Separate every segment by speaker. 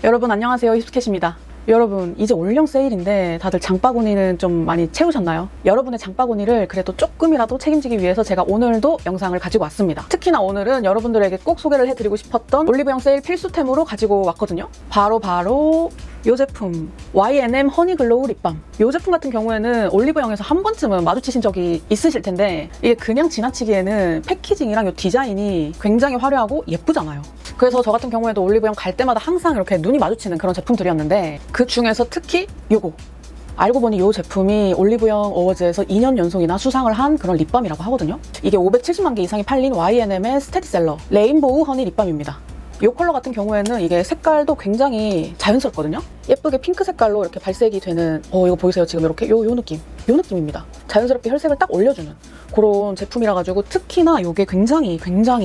Speaker 1: 여러분 안녕하세요, 힙스캣입니다. 여러분 이제 올영 세일인데 다들 장바구니는 좀 많이 채우셨나요? 여러분의 장바구니를 그래도 조금이라도 책임지기 위해서 제가 오늘도 영상을 가지고 왔습니다. 특히나 오늘은 여러분들에게 꼭 소개를 해드리고 싶었던 올리브영 세일 필수템으로 가지고 왔거든요. 바로 이 제품 YNM 허니글로우 립밤. 이 제품 같은 경우에는 올리브영에서 한 번쯤은 마주치신 적이 있으실 텐데 이게 그냥 지나치기에는 패키징이랑 이 디자인이 굉장히 화려하고 예쁘잖아요. 그래서 저 같은 경우에도 올리브영 갈 때마다 항상 이렇게 눈이 마주치는 그런 제품들이었는데 그 중에서 특히 요거 알고 보니 이 제품이 올리브영 어워즈에서 2년 연속이나 수상을 한 그런 립밤이라고 하거든요. 이게 570만 개 이상이 팔린 YNM의 스테디셀러 레인보우 허니 립밤입니다. 이 컬러 같은 경우에는 이게 색깔도 굉장히 자연스럽거든요. 예쁘게 핑크 색깔로 이렇게 발색이 되는 이거 보이세요? 지금 이렇게 요 느낌입니다. 자연스럽게 혈색을 딱 올려주는 그런 제품이라 가지고 특히나 이게 굉장히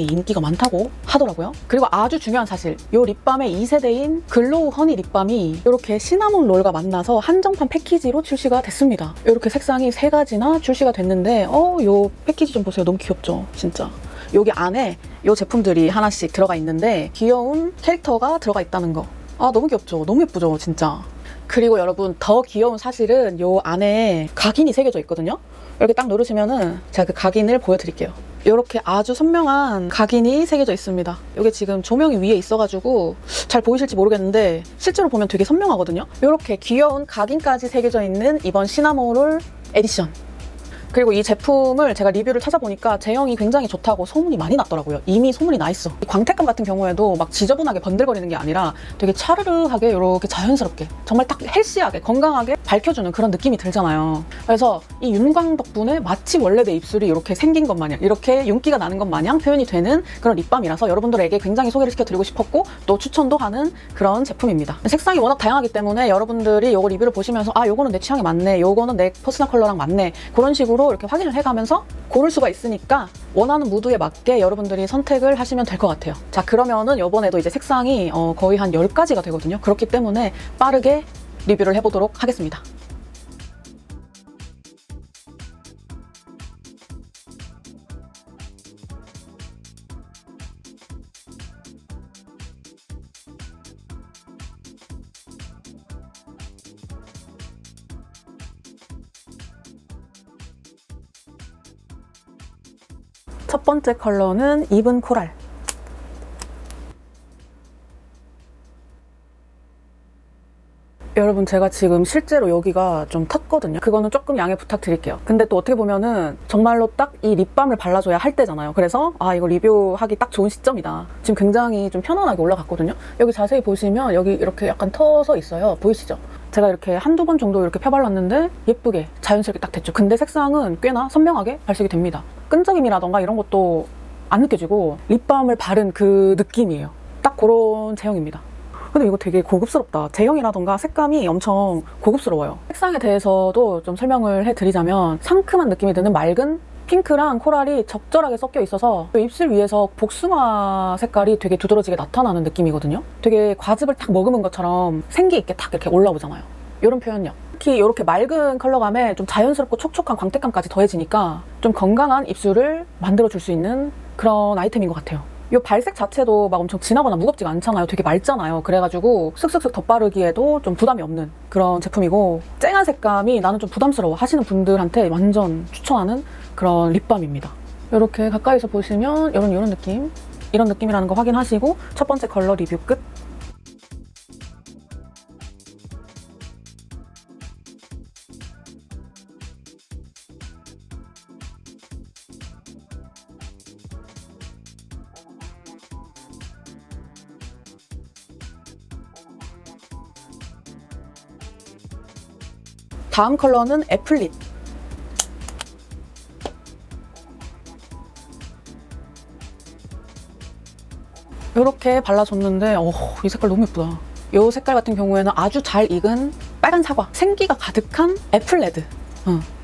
Speaker 1: 인기가 많다고 하더라고요. 그리고 아주 중요한 사실, 이 립밤의 2세대인 글로우 허니 립밤이 이렇게 시나몬 롤과 만나서 한정판 패키지로 출시가 됐습니다. 이렇게 색상이 3가지나 출시가 됐는데 이 패키지 좀 보세요. 너무 귀엽죠? 진짜. 여기 안에 이 제품들이 하나씩 들어가 있는데 귀여운 캐릭터가 들어가 있다는 거. 너무 귀엽죠? 너무 예쁘죠? 진짜. 그리고 여러분 더 귀여운 사실은 이 안에 각인이 새겨져 있거든요. 이렇게 딱 누르시면은 제가 그 각인을 보여드릴게요. 이렇게 아주 선명한 각인이 새겨져 있습니다. 이게 지금 조명이 위에 있어가지고 잘 보이실지 모르겠는데 실제로 보면 되게 선명하거든요. 이렇게 귀여운 각인까지 새겨져 있는 이번 시나몬롤 에디션. 그리고 이 제품을 제가 리뷰를 찾아보니까 제형이 굉장히 좋다고 소문이 많이 났더라고요. 이미 소문이 나 있어. 광택감 같은 경우에도 막 지저분하게 번들거리는 게 아니라 되게 차르르하게 이렇게 자연스럽게 정말 딱 헬시하게 건강하게 밝혀주는 그런 느낌이 들잖아요. 그래서 이 윤광 덕분에 마치 원래 내 입술이 이렇게 생긴 것 마냥 이렇게 윤기가 나는 것 마냥 표현이 되는 그런 립밤이라서 여러분들에게 굉장히 소개를 시켜드리고 싶었고 또 추천도 하는 그런 제품입니다. 색상이 워낙 다양하기 때문에 여러분들이 이거 리뷰를 보시면서 요거는 내 취향에 맞네, 요거는 내 퍼스널 컬러랑 맞네, 그런 식으로 이렇게 확인을 해가면서 고를 수가 있으니까 원하는 무드에 맞게 여러분들이 선택을 하시면 될 것 같아요. 자, 그러면은 이번에도 이제 색상이 거의 한 10가지가 되거든요. 그렇기 때문에 빠르게 리뷰를 해보도록 하겠습니다. 첫 번째 컬러는 입은 코랄. 여러분 제가 지금 실제로 여기가 좀 텄거든요. 그거는 조금 양해 부탁드릴게요. 근데 또 어떻게 보면은 정말로 딱 이 립밤을 발라줘야 할 때잖아요. 그래서 이거 리뷰하기 딱 좋은 시점이다. 지금 굉장히 좀 편안하게 올라갔거든요. 여기 자세히 보시면 여기 이렇게 약간 터서 있어요. 보이시죠? 제가 이렇게 한두 번 정도 이렇게 펴발랐는데 예쁘게 자연스럽게 딱 됐죠. 근데 색상은 꽤나 선명하게 발색이 됩니다. 끈적임이라던가 이런 것도 안 느껴지고 립밤을 바른 그 느낌이에요. 딱 그런 제형입니다. 근데 이거 되게 고급스럽다. 제형이라던가 색감이 엄청 고급스러워요. 색상에 대해서도 좀 설명을 해드리자면 상큼한 느낌이 드는 맑은 핑크랑 코랄이 적절하게 섞여 있어서 입술 위에서 복숭아 색깔이 되게 두드러지게 나타나는 느낌이거든요. 되게 과즙을 딱 머금은 것처럼 생기 있게 딱 이렇게 올라오잖아요. 이런 표현력. 특히 이렇게 맑은 컬러감에 좀 자연스럽고 촉촉한 광택감까지 더해지니까 좀 건강한 입술을 만들어줄 수 있는 그런 아이템인 것 같아요. 이 발색 자체도 막 엄청 진하거나 무겁지가 않잖아요. 되게 맑잖아요. 그래가지고 슥슥슥 덧바르기에도 좀 부담이 없는 그런 제품이고, 쨍한 색감이 나는 좀 부담스러워 하시는 분들한테 완전 추천하는 그런 립밤입니다. 이렇게 가까이서 보시면 이런 느낌, 이런 느낌이라는 거 확인하시고 첫 번째 컬러 리뷰 끝. 다음 컬러는 애플릿. 이렇게 발라줬는데 이 색깔 너무 예쁘다. 이 색깔 같은 경우에는 아주 잘 익은 빨간 사과, 생기가 가득한 애플레드,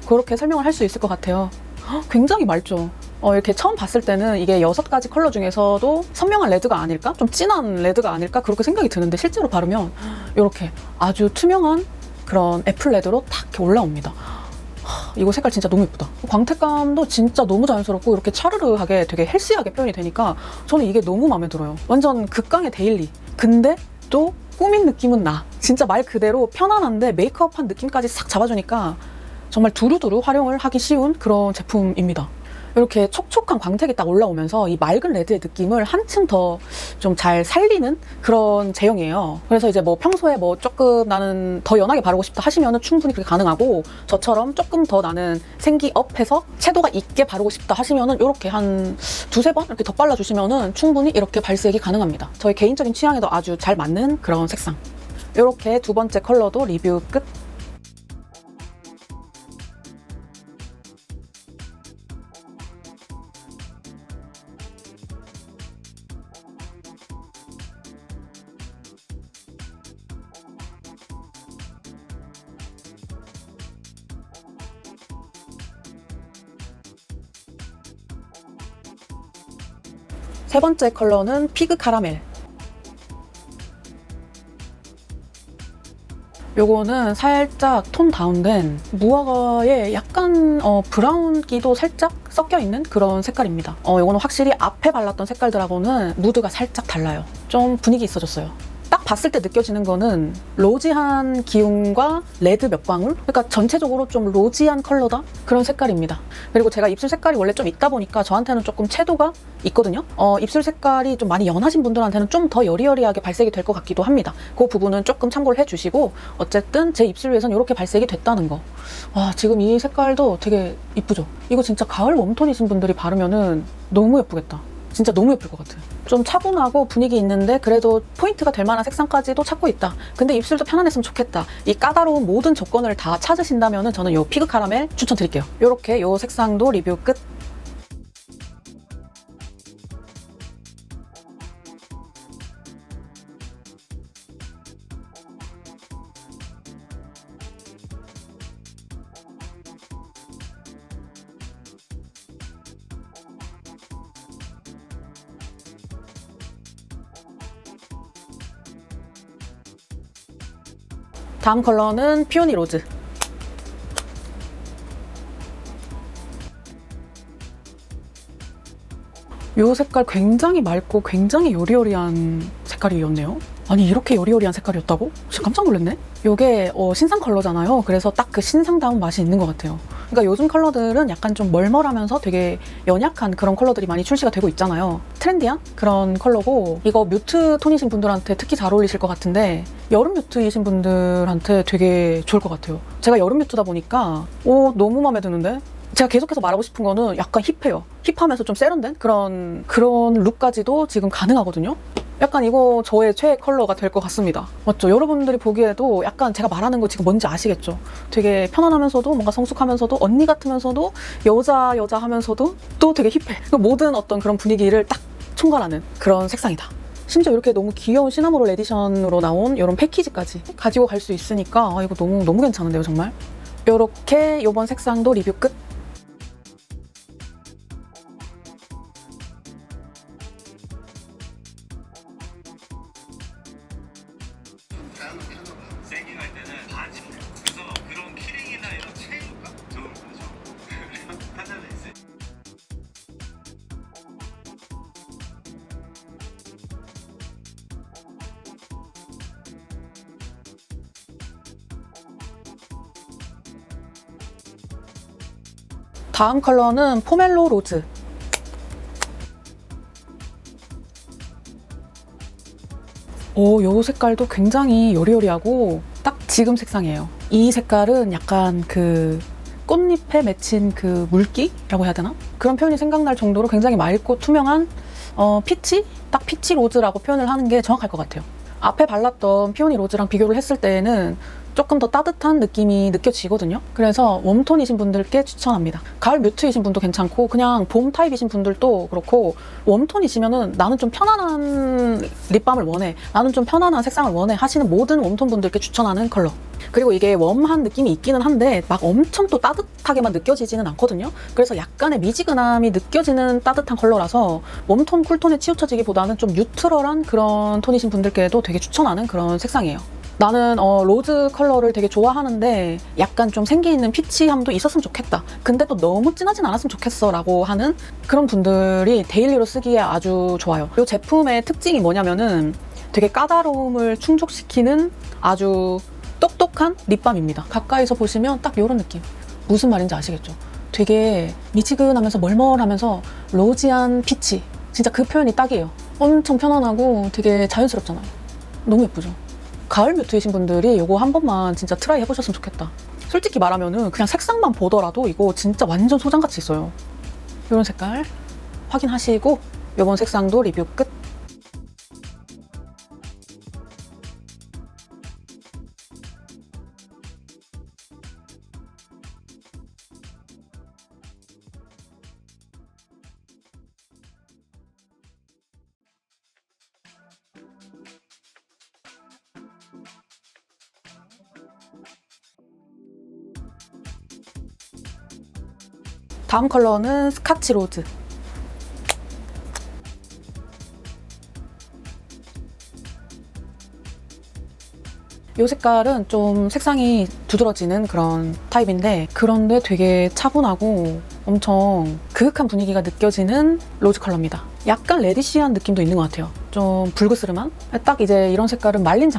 Speaker 1: 그렇게 설명을 할 수 있을 것 같아요. 굉장히 맑죠. 이렇게 처음 봤을 때는 이게 6가지 컬러 중에서도 선명한 레드가 아닐까? 좀 진한 레드가 아닐까? 그렇게 생각이 드는데 실제로 바르면 이렇게 아주 투명한 그런 애플레드로 탁 이렇게 올라옵니다. 이거 색깔 진짜 너무 예쁘다. 광택감도 진짜 너무 자연스럽고 이렇게 차르르하게 되게 헬시하게 표현이 되니까 저는 이게 너무 마음에 들어요. 완전 극강의 데일리. 근데 또 꾸민 느낌은 나. 진짜 말 그대로 편안한데 메이크업한 느낌까지 싹 잡아주니까 정말 두루두루 활용을 하기 쉬운 그런 제품입니다. 이렇게 촉촉한 광택이 딱 올라오면서 이 맑은 레드의 느낌을 한층 더 좀 잘 살리는 그런 제형이에요. 그래서 이제 뭐 평소에 뭐 조금 나는 더 연하게 바르고 싶다 하시면은 충분히 그게 가능하고, 저처럼 조금 더 나는 생기업해서 채도가 있게 바르고 싶다 하시면은 이렇게 한 두세 번 이렇게 더 발라주시면은 충분히 이렇게 발색이 가능합니다. 저희 개인적인 취향에도 아주 잘 맞는 그런 색상. 이렇게 두 번째 컬러도 리뷰 끝. 세 번째 컬러는 피그 카라멜. 요거는 살짝 톤 다운된 무화과에 약간 브라운기도 살짝 섞여있는 그런 색깔입니다. 요거는 확실히 앞에 발랐던 색깔들하고는 무드가 살짝 달라요. 좀 분위기 있어졌어요. 딱 봤을 때 느껴지는 거는 로지한 기운과 레드 몇 방울? 그러니까 전체적으로 좀 로지한 컬러다? 그런 색깔입니다. 그리고 제가 입술 색깔이 원래 좀 있다 보니까 저한테는 조금 채도가 있거든요. 입술 색깔이 좀 많이 연하신 분들한테는 좀 더 여리여리하게 발색이 될 것 같기도 합니다. 그 부분은 조금 참고를 해주시고, 어쨌든 제 입술 위에서는 이렇게 발색이 됐다는 거. 와, 지금 이 색깔도 되게 이쁘죠? 이거 진짜 가을 웜톤이신 분들이 바르면은 너무 예쁘겠다. 진짜 너무 예쁠 것 같아요. 좀 차분하고 분위기 있는데 그래도 포인트가 될 만한 색상까지도 찾고 있다. 근데 입술도 편안했으면 좋겠다. 이 까다로운 모든 조건을 다 찾으신다면 저는 이 피그 카라멜 추천드릴게요. 이렇게 이 색상도 리뷰 끝. 다음 컬러는 피오니 로즈. 이 색깔 굉장히 맑고 굉장히 여리여리한 색깔이었네요. 아니, 이렇게 여리여리한 색깔이었다고? 진짜 깜짝 놀랐네. 이게 신상 컬러잖아요. 그래서 딱 그 신상다운 맛이 있는 것 같아요. 그러니까 요즘 컬러들은 약간 좀 멀멀하면서 되게 연약한 그런 컬러들이 많이 출시가 되고 있잖아요. 트렌디한 그런 컬러고, 이거 뮤트 톤이신 분들한테 특히 잘 어울리실 것 같은데 여름 뮤트이신 분들한테 되게 좋을 것 같아요. 제가 여름 뮤트다 보니까 너무 마음에 드는데? 제가 계속해서 말하고 싶은 거는 약간 힙해요. 힙하면서 좀 세련된 그런 룩까지도 지금 가능하거든요. 약간 이거 저의 최애 컬러가 될 것 같습니다. 맞죠? 여러분들이 보기에도 약간 제가 말하는 거 지금 뭔지 아시겠죠? 되게 편안하면서도 뭔가 성숙하면서도 언니 같으면서도 여자 하면서도 또 되게 힙해. 모든 어떤 그런 분위기를 딱 총괄하는 그런 색상이다. 심지어 이렇게 너무 귀여운 시나모롤 에디션으로 나온 이런 패키지까지 가지고 갈 수 있으니까 이거 너무 괜찮은데요, 정말? 이렇게 이번 색상도 리뷰 끝.
Speaker 2: 세게 갈 때는 반씩 돼요. 그래서 그런 키링이나 이런 체육가 좋은 거죠. 하나는 있어요.
Speaker 1: 다음 컬러는 포멜로 로즈. 이 색깔도 굉장히 여리여리하고 딱 지금 색상이에요. 이 색깔은 약간 그 꽃잎에 맺힌 그 물기라고 해야 되나? 그런 표현이 생각날 정도로 굉장히 맑고 투명한 피치? 딱 피치 로즈라고 표현을 하는 게 정확할 것 같아요. 앞에 발랐던 피오니 로즈랑 비교를 했을 때에는 조금 더 따뜻한 느낌이 느껴지거든요. 그래서 웜톤이신 분들께 추천합니다. 가을 뮤트이신 분도 괜찮고 그냥 봄 타입이신 분들도 그렇고, 웜톤이시면은 나는 좀 편안한 립밤을 원해, 나는 좀 편안한 색상을 원해 하시는 모든 웜톤 분들께 추천하는 컬러. 그리고 이게 웜한 느낌이 있기는 한데 막 엄청 또 따뜻하게만 느껴지지는 않거든요. 그래서 약간의 미지근함이 느껴지는 따뜻한 컬러라서 웜톤, 쿨톤에 치우쳐지기보다는 좀 뉴트럴한 그런 톤이신 분들께도 되게 추천하는 그런 색상이에요. 나는 로즈 컬러를 되게 좋아하는데 약간 좀 생기 있는 피치함도 있었으면 좋겠다. 근데 또 너무 진하진 않았으면 좋겠어 라고 하는 그런 분들이 데일리로 쓰기에 아주 좋아요. 이 제품의 특징이 뭐냐면은 되게 까다로움을 충족시키는 아주 똑똑한 립밤입니다. 가까이서 보시면 딱 이런 느낌. 무슨 말인지 아시겠죠? 되게 미지근하면서 멀멀하면서 로지한 피치. 진짜 그 표현이 딱이에요. 엄청 편안하고 되게 자연스럽잖아요. 너무 예쁘죠? 가을 뮤트이신 분들이 이거 한 번만 진짜 트라이 해보셨으면 좋겠다. 솔직히 말하면은 그냥 색상만 보더라도 이거 진짜 완전 소장가치 있어요. 이런 색깔 확인하시고 이번 색상도 리뷰 끝. 다음 컬러는 스카치 로즈. 이 색깔은 좀 색상이 두드러지는 그런 타입인데 그런데 되게 차분하고 엄청 그윽한 분위기가 느껴지는 로즈 컬러입니다. 약간 레디시한 느낌도 있는 것 같아요. 좀 불그스름한? 딱 이제 이런 색깔은 말린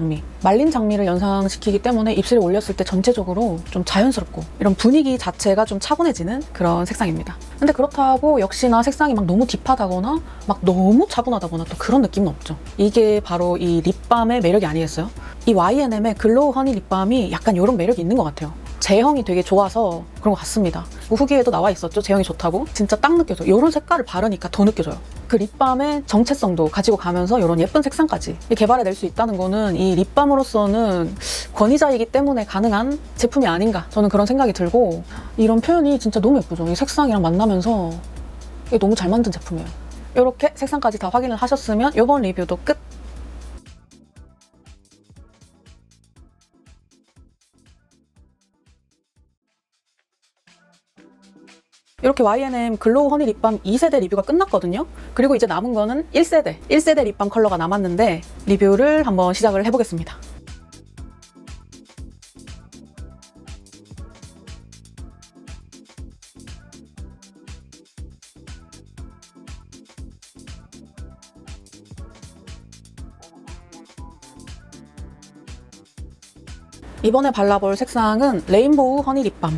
Speaker 1: 장미를 연상시키기 때문에 입술에 올렸을 때 전체적으로 좀 자연스럽고 이런 분위기 자체가 좀 차분해지는 그런 색상입니다. 근데 그렇다고 역시나 색상이 막 너무 딥하다거나 막 너무 차분하다거나 또 그런 느낌은 없죠. 이게 바로 이 립밤의 매력이 아니겠어요? 이 YNM의 글로우 허니 립밤이 약간 이런 매력이 있는 것 같아요. 제형이 되게 좋아서 그런 것 같습니다. 후기에도 나와 있었죠. 제형이 좋다고. 진짜 딱 느껴져요. 이런 색깔을 바르니까 더 느껴져요. 그 립밤의 정체성도 가지고 가면서 이런 예쁜 색상까지 개발해낼 수 있다는 거는 이 립밤으로서는 권위자이기 때문에 가능한 제품이 아닌가 저는 그런 생각이 들고 이런 표현이 진짜 너무 예쁘죠. 이 색상이랑 만나면서 이게 너무 잘 만든 제품이에요. 이렇게 색상까지 다 확인을 하셨으면 이번 리뷰도 끝! 이렇게 YNM 글로우 허니 립밤 2세대 리뷰가 끝났거든요. 그리고 이제 남은 거는 1세대 립밤 컬러가 남았는데 리뷰를 한번 시작을 해보겠습니다. 이번에 발라볼 색상은 레인보우 허니 립밤.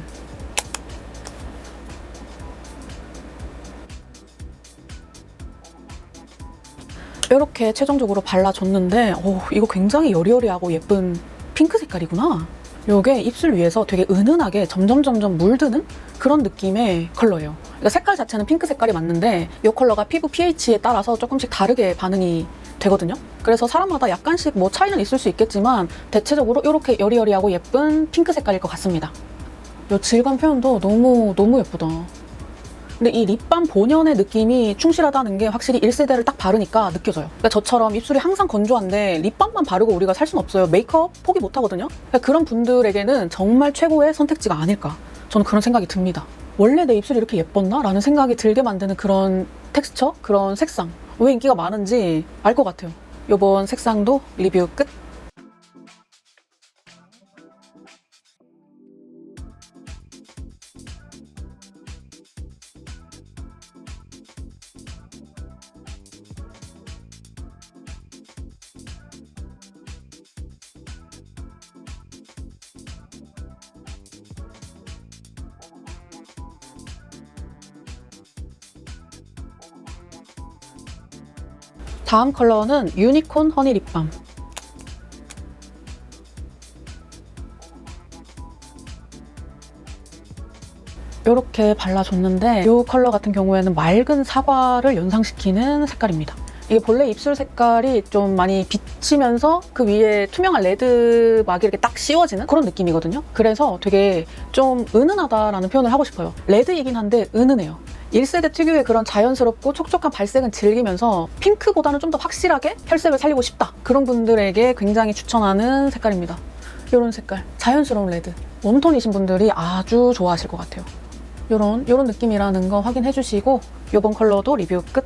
Speaker 1: 이렇게 최종적으로 발라줬는데 이거 굉장히 여리여리하고 예쁜 핑크 색깔이구나. 이게 입술 위에서 되게 은은하게 점점 물드는 그런 느낌의 컬러예요. 그러니까 색깔 자체는 핑크 색깔이 맞는데 이 컬러가 피부 pH에 따라서 조금씩 다르게 반응이 되거든요. 그래서 사람마다 약간씩 뭐 차이는 있을 수 있겠지만 대체적으로 이렇게 여리여리하고 예쁜 핑크 색깔일 것 같습니다. 이 질감 표현도 너무 예쁘다. 근데 이 립밤 본연의 느낌이 충실하다는 게 확실히 1세대를 딱 바르니까 느껴져요. 그러니까 저처럼 입술이 항상 건조한데 립밤만 바르고 우리가 살 수는 없어요. 메이크업 포기 못하거든요. 그러니까 그런 분들에게는 정말 최고의 선택지가 아닐까 저는 그런 생각이 듭니다. 원래 내 입술이 이렇게 예뻤나? 라는 생각이 들게 만드는 그런 텍스처? 그런 색상 왜 인기가 많은지 알 것 같아요. 이번 색상도 리뷰 끝! 다음 컬러는 유니콘 허니 립밤. 이렇게 발라줬는데 이 컬러 같은 경우에는 맑은 사과를 연상시키는 색깔입니다. 이게 본래 입술 색깔이 좀 많이 비치면서 그 위에 투명한 레드막이 이렇게 딱 씌워지는 그런 느낌이거든요. 그래서 되게 좀 은은하다라는 표현을 하고 싶어요. 레드이긴 한데 은은해요. 1세대 특유의 그런 자연스럽고 촉촉한 발색은 즐기면서 핑크보다는 좀 더 확실하게 혈색을 살리고 싶다. 그런 분들에게 굉장히 추천하는 색깔입니다. 이런 색깔, 자연스러운 레드. 웜톤이신 분들이 아주 좋아하실 것 같아요. 이런 느낌이라는 거 확인해 주시고 이번 컬러도 리뷰 끝!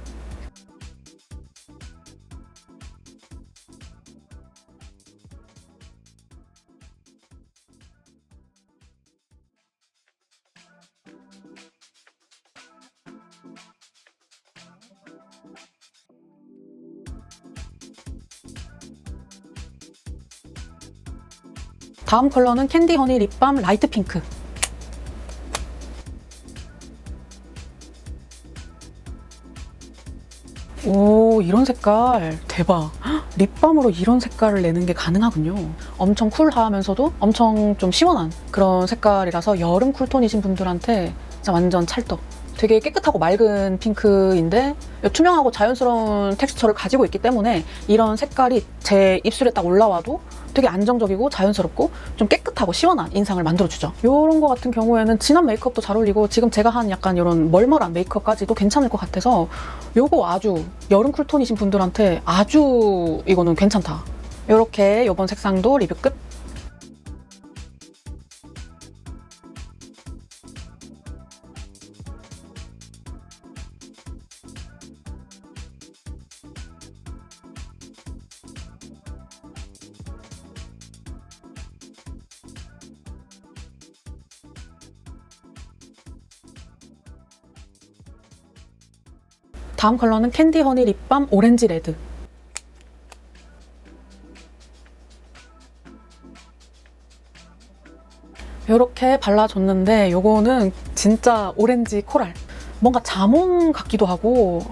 Speaker 1: 다음 컬러는 캔디 허니 립밤 라이트 핑크. 오, 이런 색깔 대박. 헉, 립밤으로 이런 색깔을 내는 게 가능하군요. 엄청 쿨하면서도 엄청 좀 시원한 그런 색깔이라서 여름 쿨톤이신 분들한테 진짜 완전 찰떡. 되게 깨끗하고 맑은 핑크인데 투명하고 자연스러운 텍스처를 가지고 있기 때문에 이런 색깔이 제 입술에 딱 올라와도 되게 안정적이고 자연스럽고 좀 깨끗하고 시원한 인상을 만들어주죠. 이런 거 같은 경우에는 진한 메이크업도 잘 어울리고 지금 제가 한 약간 이런 멀멀한 메이크업까지도 괜찮을 것 같아서 요거 아주 여름 쿨톤이신 분들한테 아주 이거는 괜찮다. 이렇게 요번 색상도 리뷰 끝. 다음 컬러는 캔디 허니 립밤 오렌지 레드. 이렇게 발라줬는데 요거는 진짜 오렌지 코랄. 뭔가 자몽 같기도 하고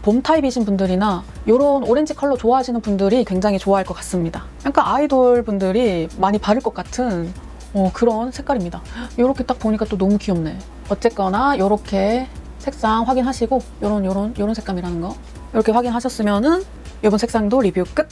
Speaker 1: 봄 타입이신 분들이나 이런 오렌지 컬러 좋아하시는 분들이 굉장히 좋아할 것 같습니다. 약간 아이돌 분들이 많이 바를 것 같은 그런 색깔입니다. 이렇게 딱 보니까 또 너무 귀엽네. 어쨌거나 이렇게 색상 확인하시고 요런 색감이라는 거 이렇게 확인하셨으면은 이번 색상도 리뷰 끝.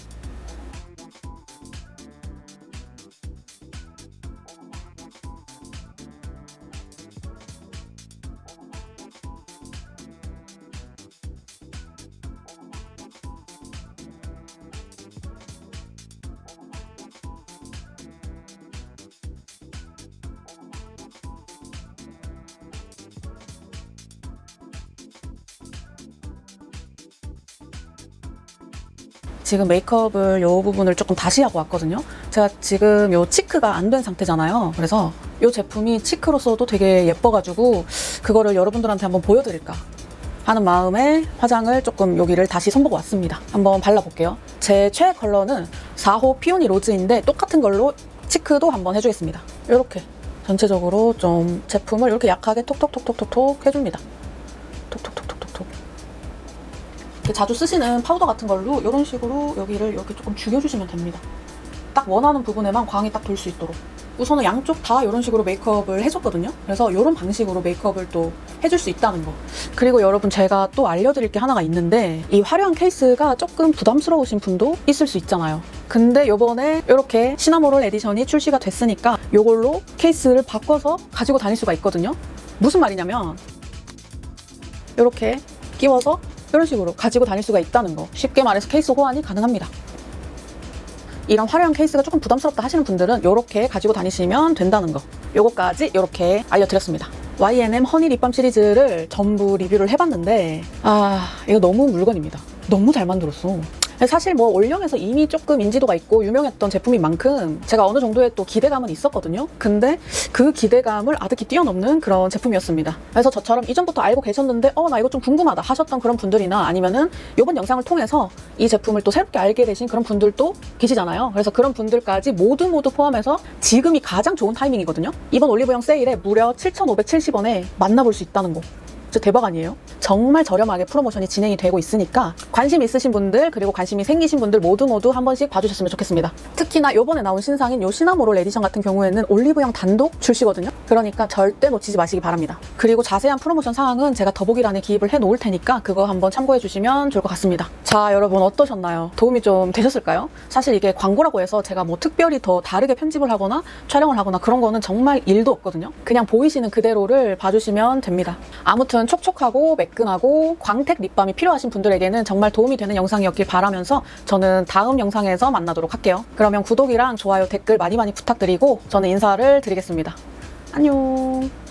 Speaker 1: 지금 메이크업을 이 부분을 조금 다시 하고 왔거든요. 제가 지금 이 치크가 안 된 상태잖아요. 그래서 이 제품이 치크로서도 되게 예뻐가지고 그거를 여러분들한테 한번 보여드릴까 하는 마음에 화장을 조금 여기를 다시 손보고 왔습니다. 한번 발라볼게요. 제 최애 컬러는 4호 피오니 로즈인데 똑같은 걸로 치크도 한번 해주겠습니다. 이렇게 전체적으로 좀 제품을 이렇게 약하게 톡톡톡톡톡 해줍니다. 톡톡톡톡톡톡. 자주 쓰시는 파우더 같은 걸로 이런 식으로 여기를 이렇게 조금 죽여주시면 됩니다. 딱 원하는 부분에만 광이 딱 돌 수 있도록. 우선은 양쪽 다 이런 식으로 메이크업을 해줬거든요. 그래서 이런 방식으로 메이크업을 또 해줄 수 있다는 거. 그리고 여러분 제가 또 알려드릴 게 하나가 있는데 이 화려한 케이스가 조금 부담스러우신 분도 있을 수 있잖아요. 근데 요번에 이렇게 시나모롤 에디션이 출시가 됐으니까 이걸로 케이스를 바꿔서 가지고 다닐 수가 있거든요. 무슨 말이냐면 이렇게 끼워서 이런 식으로 가지고 다닐 수가 있다는 거. 쉽게 말해서 케이스 호환이 가능합니다. 이런 화려한 케이스가 조금 부담스럽다 하시는 분들은 이렇게 가지고 다니시면 된다는 거. 요거까지 이렇게 알려드렸습니다. YNM 허니 립밤 시리즈를 전부 리뷰를 해봤는데 이거 너무 물건입니다. 너무 잘 만들었어. 사실 뭐 올영에서 이미 조금 인지도가 있고 유명했던 제품인 만큼 제가 어느 정도의 또 기대감은 있었거든요. 근데 그 기대감을 아득히 뛰어넘는 그런 제품이었습니다. 그래서 저처럼 이전부터 알고 계셨는데 나 이거 좀 궁금하다 하셨던 그런 분들이나 아니면은 이번 영상을 통해서 이 제품을 또 새롭게 알게 되신 그런 분들도 계시잖아요. 그래서 그런 분들까지 모두 포함해서 지금이 가장 좋은 타이밍이거든요. 이번 올리브영 세일에 무려 7,570원에 만나볼 수 있다는 거. 진짜 대박 아니에요? 정말 저렴하게 프로모션이 진행이 되고 있으니까 관심 있으신 분들 그리고 관심이 생기신 분들 모두 한 번씩 봐주셨으면 좋겠습니다. 특히나 이번에 나온 신상인 요 시나모롤 에디션 같은 경우에는 올리브영 단독 출시거든요. 그러니까 절대 놓치지 마시기 바랍니다. 그리고 자세한 프로모션 사항은 제가 더보기란에 기입을 해 놓을 테니까 그거 한번 참고해 주시면 좋을 것 같습니다. 자, 여러분 어떠셨나요? 도움이 좀 되셨을까요? 사실 이게 광고라고 해서 제가 뭐 특별히 더 다르게 편집을 하거나 촬영을 하거나 그런 거는 정말 일도 없거든요. 그냥 보이시는 그대로를 봐주시면 됩니다. 아무튼 촉촉하고 매끈하고 광택 립밤이 필요하신 분들에게는 정말 도움이 되는 영상이었길 바라면서 저는 다음 영상에서 만나도록 할게요. 그러면 구독이랑 좋아요, 댓글 많이 부탁드리고 저는 인사를 드리겠습니다. 안녕.